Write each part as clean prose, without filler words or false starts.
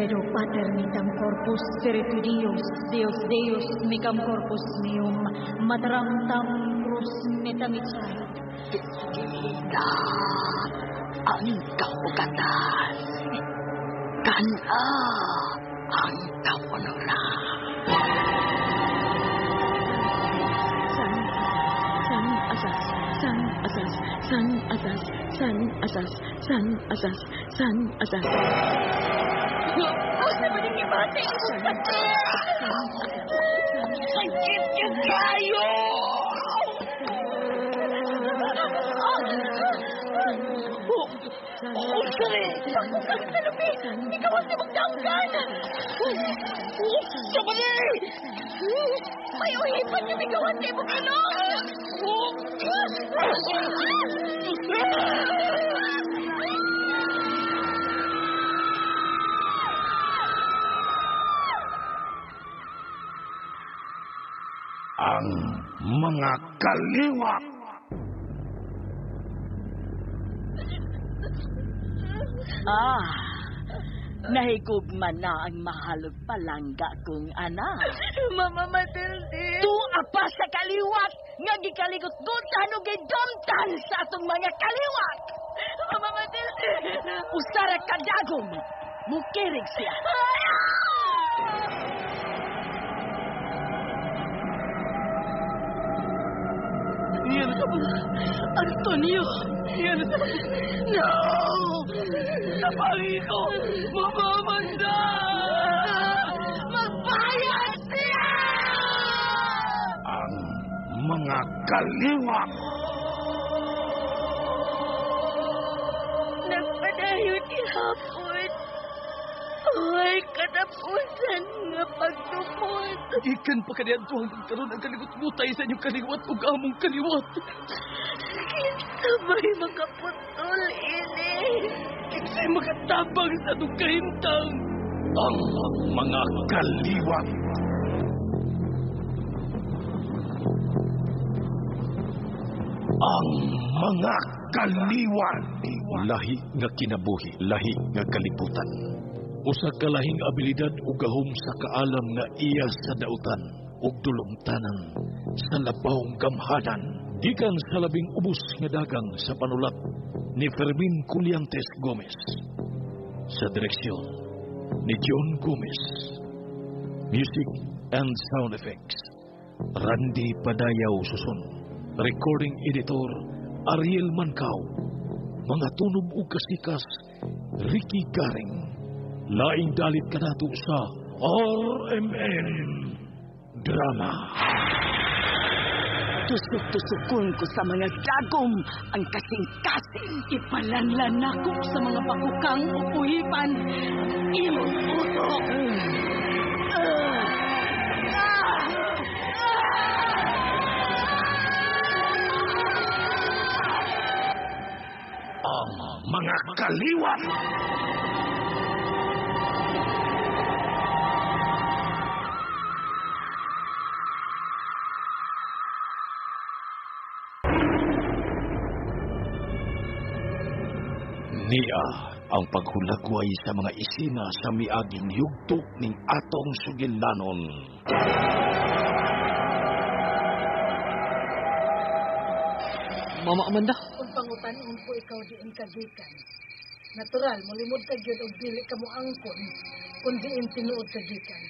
Credo paternitam corpus spiritu Deus, Deus Deus mecam corpus meum, materam tam crus metamicai. Kita ang kaugatan. Kana ang kapunuran. San asas. Gusto mo din ibati? Sakit niyo kayo! Sorry! Ikaw ang timagdanggan! Sabali! May uhipan yung ikaw ang timagdanggan! Ang mga kaliwat. Nahigugman na ang mahalog palangga kong anak. Mama Matilde. Tuapa sa kaliwat nga gikaligot-gutan o gidomtan sa atong mga kaliwat. Mama Matilde. Usara kadagom, mukirig siya. Iyan na ba? Antonio! Iyan na ba? No! Napali ko! Mamamanda! Magbayad siya! Ang mga kaliwat. Nagpadayon ihapon. Ay, katapusan nga pagtupot. Ikan pa kaniyan to hanggang karoon ang kaligot-gutay sa inyong kaliwat o among kaliwat. Kinsabay makaputol, ini. Kinsay makatabang sa itong kahintang. Ang mga kaliwat. Ang mga kaliwat. Lahi nga kinabuhi, lahi nga kalibutan. Usa ka lahing abilidad ug gahom sa kaalam nga iya sa dautan ug dulumtanan sa labawng gamhanan gikan sa labing ubos nga dagang sa panulat ni Fermin Culliantes Gomez sa direksyon ni John Gomez. Music and sound effects Randy Padayaw Suson. Recording editor Ariel Mancao. Mga tunog ug kasikas Ricky Garing. Laing dalit ka nato sa RMN Drama. Tusok-tusukon ko sa mga dagom ang kasing-kasing. Ipalanlan ako sa mga bakukang upuhipan. Imong utok. Ang mga kaliwat. Niya ang paghulagway sa mga isina sa miaging yugto ning atong sugilanon. Mama Amanda. Kung pangutan-on ko ikaw diin kagikan. Natural, mulimod ka gyud og dili ka mo angkon kun diin tinuod kagikan.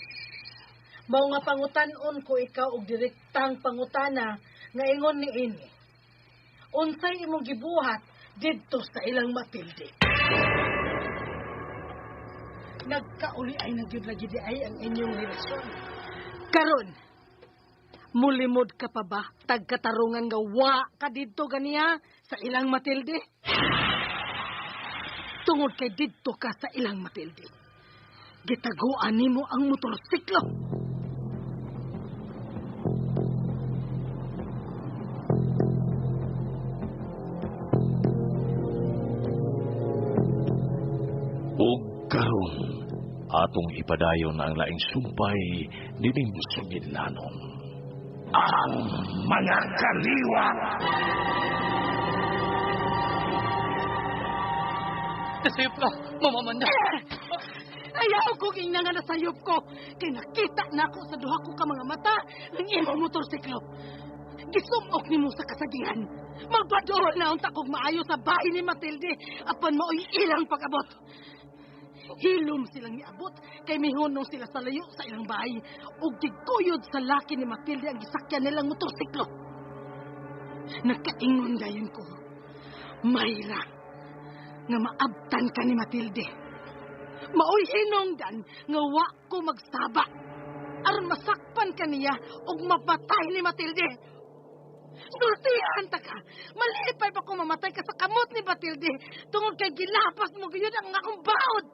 Mao nga pangutan-on ko ikaw og direktang pangutana nga ingon ni ini. Unsay imong gibuhat didto sa ilang Matilde? Nagkauli ay nagyud lagi di ay ang inyong relasyon. Karon, mulimod ka pa ba tagkatarungan nga wa ka didto ganiya sa ilang Matilde? Tungod kay didto ka sa ilang Matilde, gitaguan nimo ang motorsiklo. Ug karon atong ipadayon ang laing sumpay dining sugilanon. Ang mga kaliwat. Nasayop ka, Mama Amanda. Ayaw kong ina nga nasayop ko. Kay nakita na ako sa duha ko ka mga mata ng imong motorsiklo. Gisumok ni mo sa kasagihan. Magpadol na unta kong maayo sa bahay ni Matilde apan mao'y ilang pag-abot. Hilom silang niabot kay mihunong sila sa layo sa ilang bahay ug gigkuyod sa laki ni Matilde ang gisakyan nilang motorsiklo. Nagkaingon dayon ko, Mayra, nga maabtan ka ni Matilde. Maoy hinungdan nga wa ko magsaba aron masakpan ka niya ug mapatay ni Matilde. Sultihan ta ka. Malipay pa ko mamatay ka sa kamot ni Matilde tungod kay gilapas mo gyud ang akong baod.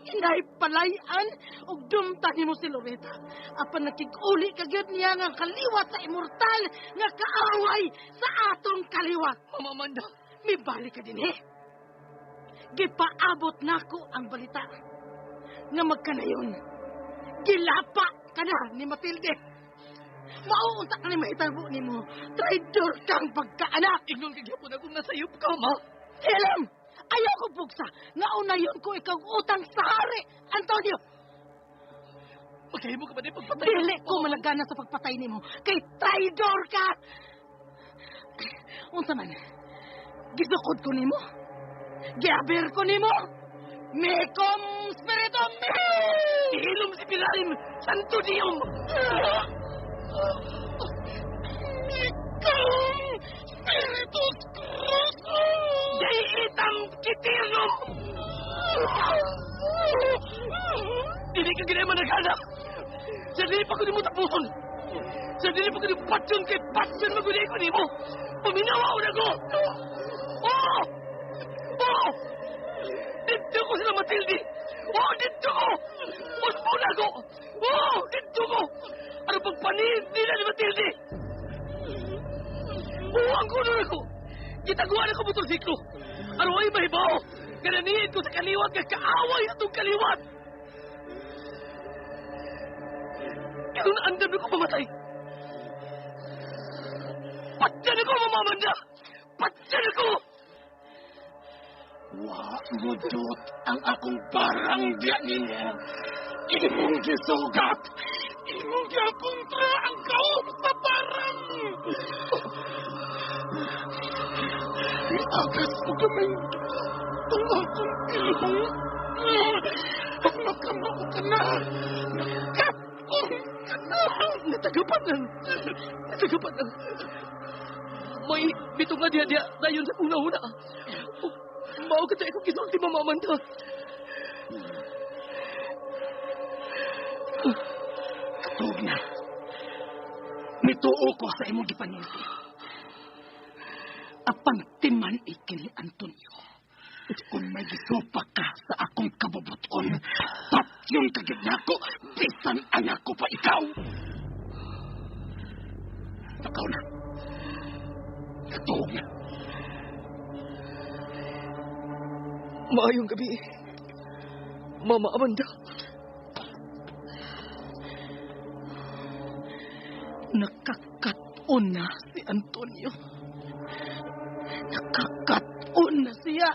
Inay palayan ug dumta nimo si Loretta. Apan nakig-uli ka gyud niya nga kaliwat sa immortal nga kaaway sa atong kaliwat. Mama Amanda, Mibalik ka din Gipaabot nako ang balita nga magkanayon. Gilapa ka na ni Matilde. Mauunta ka ni mahitabo ni mo. Traidor kang pagkaanak. ingnon ka gyapon akong nasayop ka, ma. Hilam! Ayaw ko bugsa. Naunayon ko ikaw utang sa hari, Antonio. Magkahimo ka ba din pagpatay? Dili ko malagana sa pagpatay ni mo. Kay traidor ka! Unsa man, gisukod ko ni mo. Giaber ko ni mo. Mekom spirito me! Ihilom si Pilarin, Santo Diyom! Mekom spiritus Christus! Day itam kitirnom! Dili ka ginay managana! Sa dili pa ko ni mo tapuson! Sa dili pa ko ni patyon kay patyon magunay ko ni mo! Paminawa ko na ko! Oh! Oh! Dito ko sila Matilde! Oh! Dito ko! Uspo na ko! Oh! Dito ko! Ano pang panin nila ni Matilde? Buwang ko na ko! Gitaguan ako motorsiklo! Ano ay mahibaw? Gananihin ko sa kaliwat nga kaaway sa itong kaliwat! Ito na andam na ko mamatay! Patyan ako, Mama Amanda! Patyan ako! Wa mudot ang akong barang diyan ninyo. Imong gisugat. Imong giapuntra ang kaom sa barang. Iagas mo kamay ang akong ilong. Makamao ka na. Nakapon ka na. Natagapan lang! Natagapan lang! May bito nga diya dayon sa una-una. Mao ka tayo kong gisulti, Mama Amanda. Katog na. Mituo ko sa imong gipanilti. Apang timan ikili, Antonio. Kung may gisupa ka sa akong kabubuton, patyon kagid nako, bisan anak ko pa ikaw. Takaw na. Katog na. Maayong gabi, Mama Amanda. Nakakaton na si Antonio. Nakakaton na siya.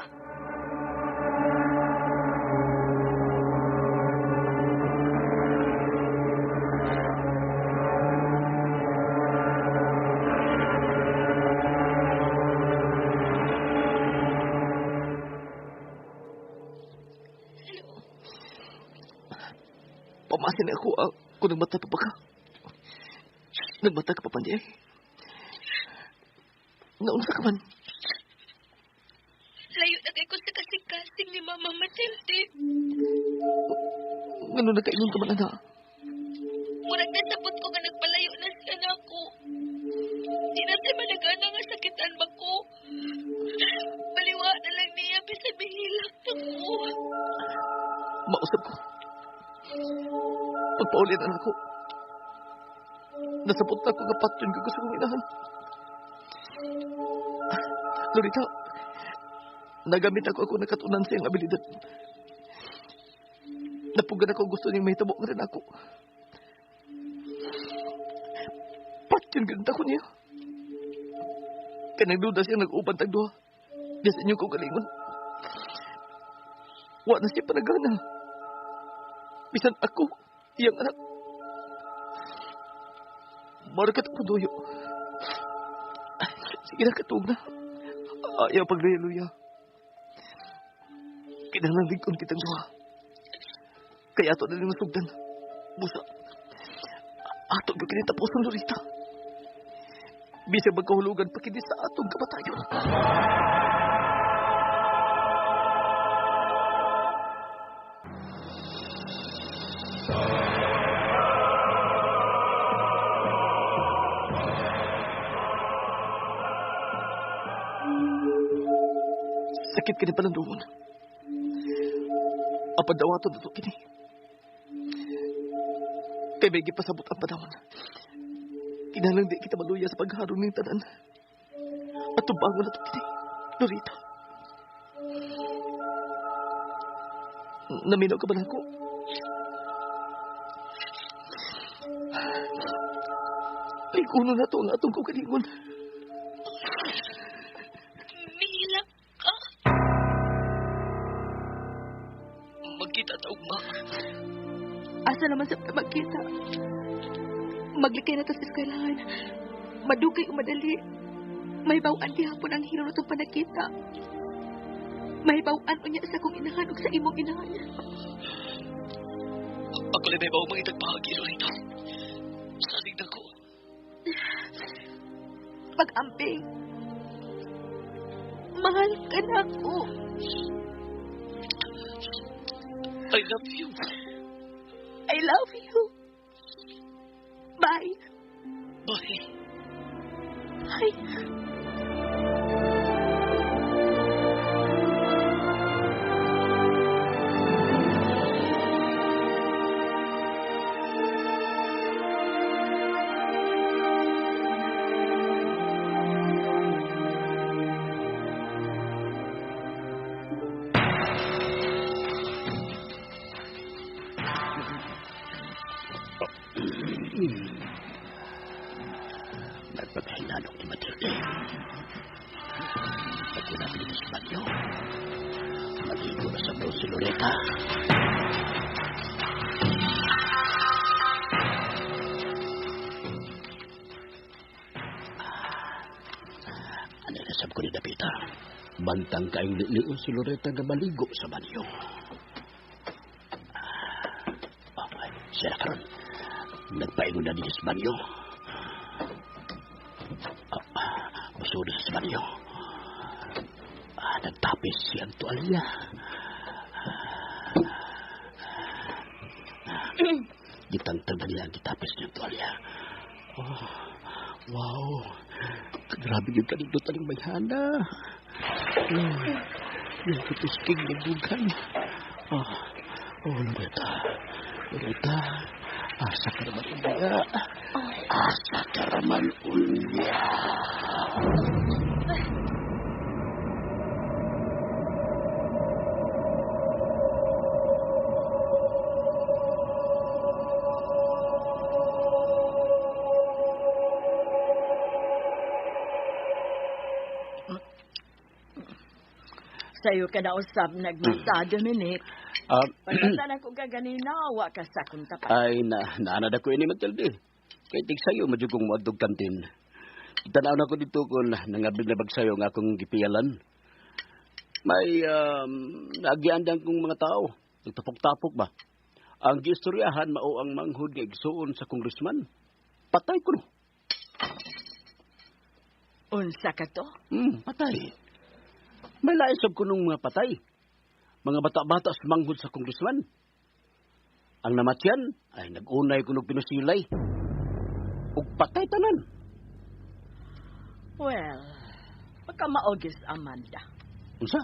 Pamasin ako, kung nagmata pa ba ka? Nagmata ka pa pa niya eh. Naunsa ka man? Layo na kay ko sa kasing-kasing ni Mama Matilde. Ngano nagkaingon ka man, ana? Murag nasabot ko nga nagpalayo na siya na ako. Di na siya malagana nga sakitan ba ko. Baliwa na lang niya bisan mahilak pa ko. Mausap ko. Pagpauli na ako. Nasabot na ako nga patyon ko gusto kong inahan. Lorita, nagamit ako nakatunan siyang abilidad. Napugan ako gusto niyang mahitabo nga rin ako. Patyon ganda ko niya. Kaya nagduda siyang nag-upan tagduha. Di sa inyo ko galingon. Wa na siya panagana. Bisan ako, iyang anak. Marakat ko duyo. Sige na, katog na. Ayaw pagreluya. Kinahanglan ligkon kitang duha. Kaya ato na rin masugdan. Busa. Ato yung kinitapusan, Lorita. Bisa magkahulugan pa kini sa atong kamatayon. Sakit kini panandungon. Apa dawaton na ito kini? Kay may gipasabot ang panahon. Kinalang di kita maluya sa pagharong ng tanan. At tubangon na ito kini, Lorita. Naminaw ka ba na ako? Liguno na ito ang atong kukalingon. Nihilak ka. Magkita taong ba? Asa naman sa magkita? Maglikay na ta sa eskwelahan. Madugay o madali. May bawaan di hapon ang hiro na itong panakita. May bawaan o niya sa kong inahan o sa imong inahan. Ako lang may bawang mga itagpahagi, Lorita. Saling na ko. Pag-amping. Mahal ka na ako. I love you. I love you. Bye. Bye. Bye. Nagpaghahinalok ni Matilde. Ako na pilis banyo. Maligo na sa daw si Loreta. Ano nasab ko ni Dapita? Bantang kaing liion si Loreta nga maligo sa banyo. Okay, siya na karon. Nagpaingon na din sa banyo. Masuro sa banyo. Nagtapis siyang tuwalya. Gitantang na niya ang gitapis niyang tuwalya. Oh, wow. Grabe yung kanindot ng bayhana. Yung kutusking ng bugan. Loreta. Loreta. Asa ka naman unya. Asa ka naman unya. Sa'yo ka na usab nagmasa, Dominic. Pagkasa na ko kaganinawa ka sa kong tapat. Ay, naanad ako ini Matilde. Kaya tig sa'yo, madyugong muadog kantin. Itanaw na ko dito kung nangabig na bag sa'yo nga akong gipiyalan. May naagiandan kong mga tao. Nagtapok-tapok ba? Ang giistoryahan mao ang manghud nga igsuon sa kongresman. Patay ko no. Unsa ka to? Patay. May laisog ko nung mga patay. Mga bata-bata sa manghud sa kongresman. Ang namatyan ay nag-unay ko nung pinusilay. Ug patay tanan. Well, pagkamaogis, Amanda. Unsa?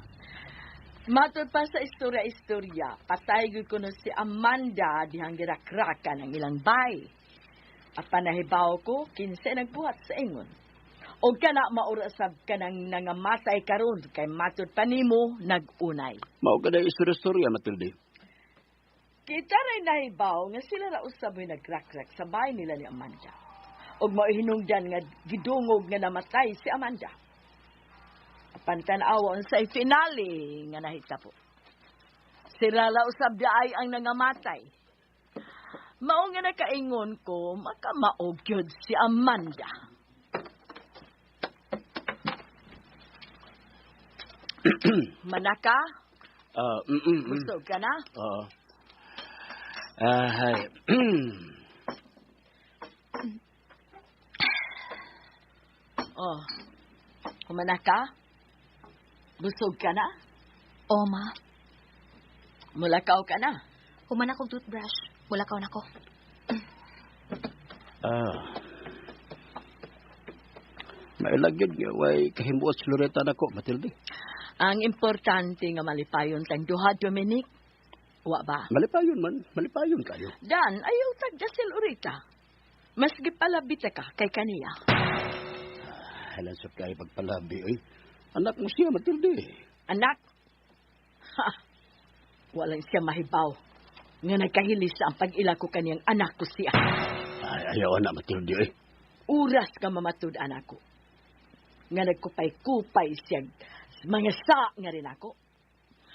Matod pa sa istorya-istorya, patay gud ko na si Amanda dihang girakrakan ng ilang bay. At panahibaw ko, 15 nagbuhat sa ingon. O kana maurasab ka nang nangamatay karon kay matod pa nimo nag-unay. Mao ka na istorya, Matilde. Kita rin nahibaw nga sila ra usab may nagkrakrak sa bahay nila ni Amanda. Og mao hinungdan nga gidungog nga namatay si Amanda. Apan tan-awon sa finale nga nahitabo. Si Rala usab daay ang nangamatay. Mao nga nakaingon ko, makamaog gyud si Amanda. Manaka, busog ka na? Oo. Hay. Oh, Manaka, busog ka na? O, ma. Mulakaw ka na? Human akong toothbrush. Wala ka na ko. Mailagyod nga, way kahimbuot si Loretta na ko, Matilde. Ang importante nga malipayon tang duha, Dominic. Wa ba? Malipayon kayo. Dan, ayaw tagda si Loretta. Mas gipalabita ka kay kaniya. Halan sa kayo pagpalabi, eh. Anak mo siya, Matilde. Anak? Ha! Walang siya mahibaw. Nga nagkahilis ang pag-ila ko kaniyang anak ko siya. Ay, ayaw na, Matilde, eh. Uras ka mamatud, anak ko. Nga nagkupay-kupay siya. Mga sa nga rin ako.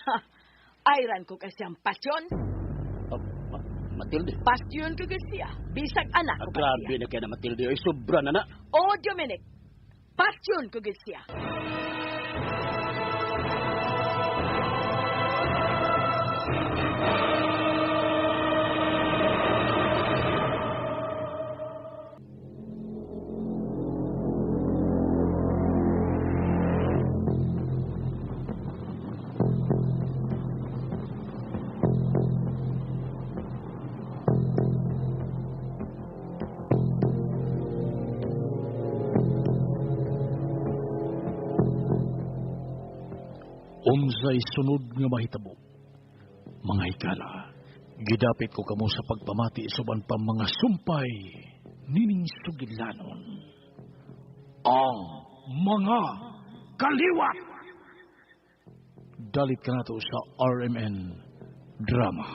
Ha! Ayran ko kasi ang pasyon. Matilde. Pasyon ko kasi siya. Bisag anak ko pa Grabe siya. na kaya na, Matilde, eh. Sobra na na. O, Dominic. Pasyon ko kasi siya. Unsay sunod nga mahitabo. Mga higala, gidapit ko kamo sa pagpamati suban pa mga sumpay nining sugilanon. Ang mga kaliwat. Dalit ka na to sa RMN Drama.